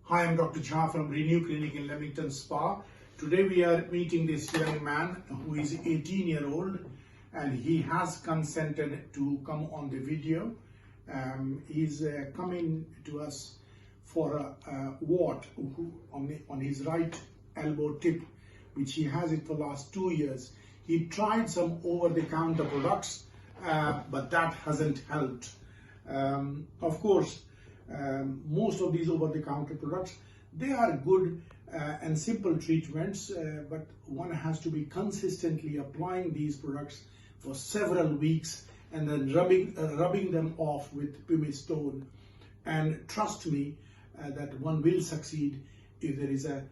Hi, I'm Dr. Jha from Renew Clinic in Leamington Spa. Today we are meeting this young man who is 18-year-old and he has consented to come on the video. He's coming to us for a wart on his right elbow tip, which he has it for the last 2 years. He tried some over-the-counter products, but that hasn't helped. Of course, most of these over-the-counter products, they are good and simple treatments, but one has to be consistently applying these products for several weeks and then rubbing them off with pumice stone. And trust me that one will succeed if there is a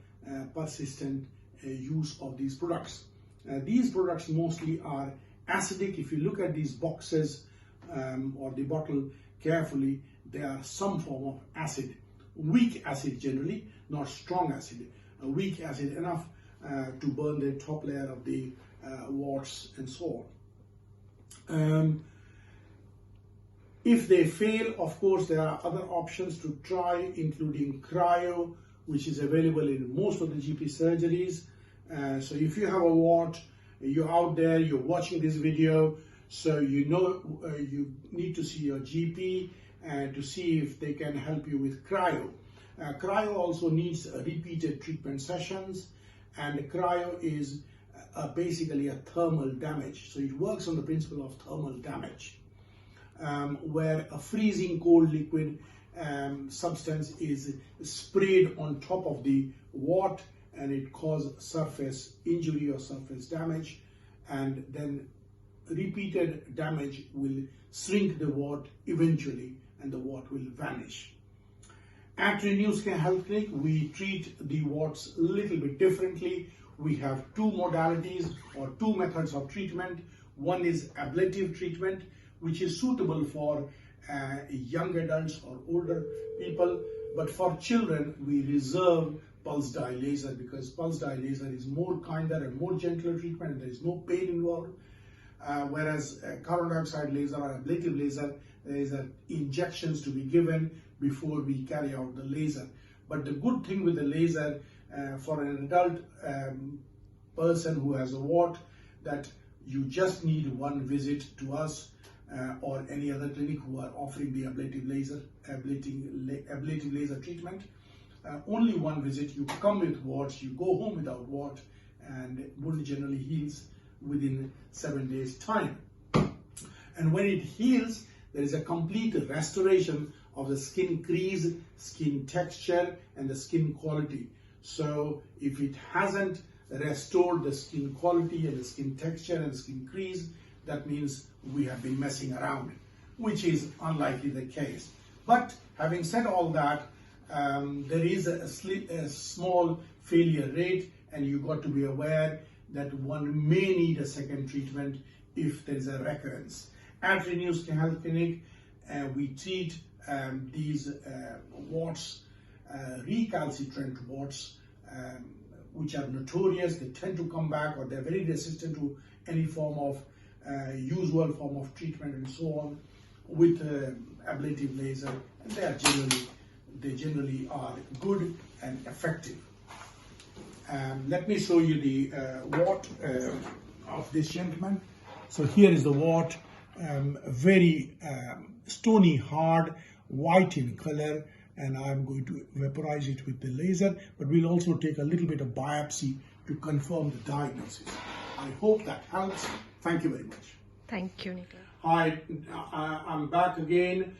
persistent use of these products. These products mostly are acidic. If you look at these boxes or the bottle carefully, there are some form of acid, weak acid generally, not strong acid, a weak acid enough to burn the top layer of the warts and so on. If they fail, of course, there are other options to try, including cryo, which is available in most of the GP surgeries. So if you have a wart, you're out there, you're watching this video, so you know you need to see your GP to see if they can help you with cryo. Cryo also needs repeated treatment sessions, and cryo is basically a thermal damage. So it works on the principle of thermal damage, where a freezing cold liquid substance is sprayed on top of the wart and it causes surface injury or surface damage, and then repeated damage will shrink the wart eventually and the wart will vanish. At Renew Health Clinic, we treat the warts a little bit differently. We have two modalities or two methods of treatment. One is ablative treatment, which is suitable for young adults or older people, but for children we reserve pulse dye laser, because pulse dye laser is more kinder and more gentler treatment and there is no pain involved. Whereas carbon dioxide laser or ablative laser, there is injections to be given before we carry out the laser. But the good thing with the laser for an adult person who has a wart, that you just need one visit to us or any other clinic who are offering the ablative laser treatment. Only one visit. You come with warts, you go home without wart, and wound generally heals within 7 days time. And when it heals, there is a complete restoration of the skin crease, skin texture, and the skin quality. So if it hasn't restored the skin quality and the skin texture and the skin crease, that means we have been messing around, which is unlikely the case. But having said all that, there is a small failure rate, and you've got to be aware that one may need a second treatment if there is a recurrence. At Renew Health Clinic, we treat these warts, recalcitrant warts, which are notorious. They tend to come back, or they're very resistant to any form of usual form of treatment and so on, with ablative laser, and they generally are good and effective. Let me show you the wart of this gentleman. So here is the wart, very stony hard, white in color, and I'm going to vaporize it with the laser, but we'll also take a little bit of biopsy to confirm the diagnosis. I hope that helps. Thank you very much. Thank you, Nicholas. Hi, I'm back again.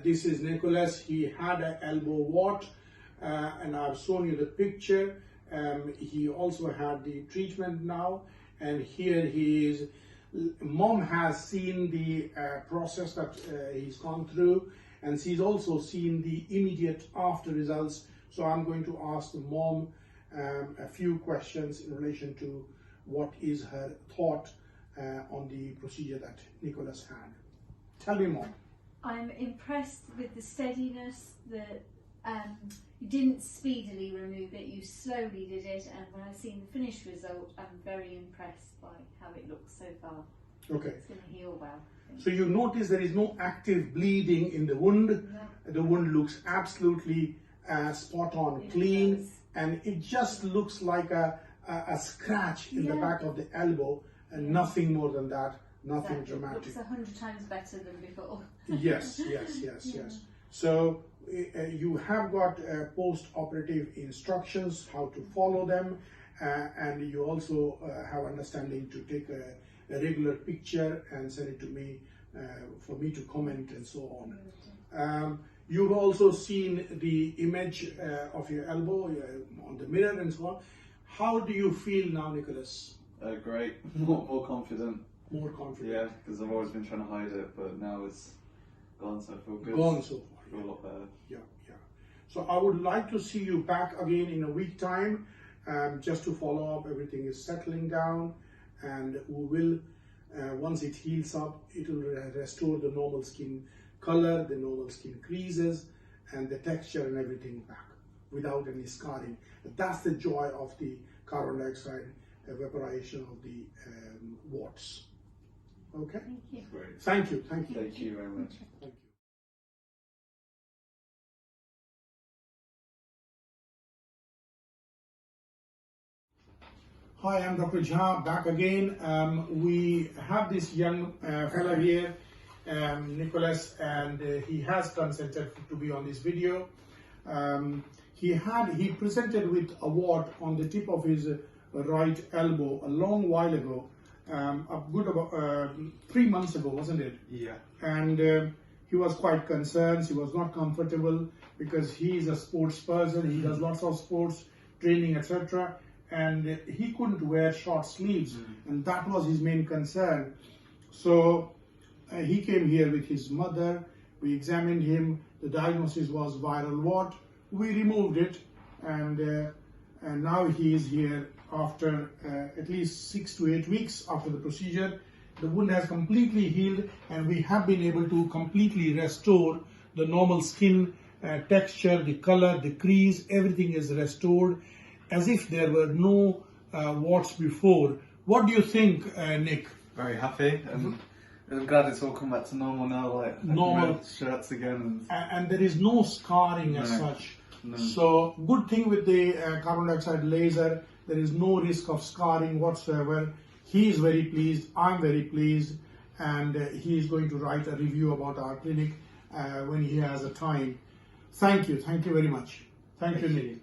This is Nicholas. He had an elbow wart, and I've shown you the picture. He also had the treatment now, and here he is. Mom has seen the process that he's gone through, and she's also seen the immediate after results. So I'm going to ask the mom a few questions in relation to what is her thought on the procedure that Nicholas had. Tell me, Mom. I'm impressed with the steadiness, that you didn't speedily remove it, you slowly did it, and when I've seen the finished result, I'm very impressed by how it looks so far. Okay. It's going to heal well. So you notice there is no active bleeding in the wound. No. The wound looks absolutely spot on, It clean, does. and it just looks like a scratch in the Yeah. back of the elbow, and nothing more than that, nothing Exactly. dramatic. Looks 100 times better than before. Yes, yes, yes, yes. So you have got post-operative instructions, how to follow them, and you also have understanding to take a regular picture and send it to me for me to comment and so on. You've also seen the image of your elbow on the mirror and so on. How do you feel now, Nicholas? Great, more confident. More confident? Yeah, because I've always been trying to hide it, but now it's gone, so I feel good. Gone so far. I feel a lot better. Yeah, yeah. So I would like to see you back again in a week time, just to follow up. Everything is settling down, and we will, once it heals up, it will restore the normal skin color, the normal skin creases, and the texture and everything back without any scarring. That's the joy of the carbon dioxide evaporation of the warts. Okay? Thank you. Great. Thank you. Thank you. Thank you very much. Thank you. Hi, I'm Dr. Jha, back again. We have this young fella here, Nicholas, and he has consented to be on this video. He presented with a wart on the tip of his right elbow a long while ago, about 3 months ago, wasn't it? Yeah. And he was quite concerned. He was not comfortable because he is a sports person. He does lots of sports training, etc. And he couldn't wear short sleeves, and that was his main concern. So he came here with his mother. We examined him. The diagnosis was viral wart. We removed it, and now he is here after at least 6 to 8 weeks after the procedure. The wound has completely healed, and we have been able to completely restore the normal skin texture, the color, the crease. Everything is restored as if there were no warts before. What do you think, Nick? Very happy, and I'm glad it's all come back to normal now, like I can Normal. wear shirts again. And there is no scarring as No. such. No. So good thing with the carbon dioxide laser, there is no risk of scarring whatsoever. He is very pleased, I'm very pleased, and he is going to write a review about our clinic when he has a time. Thank you very much. Thank you, Nick.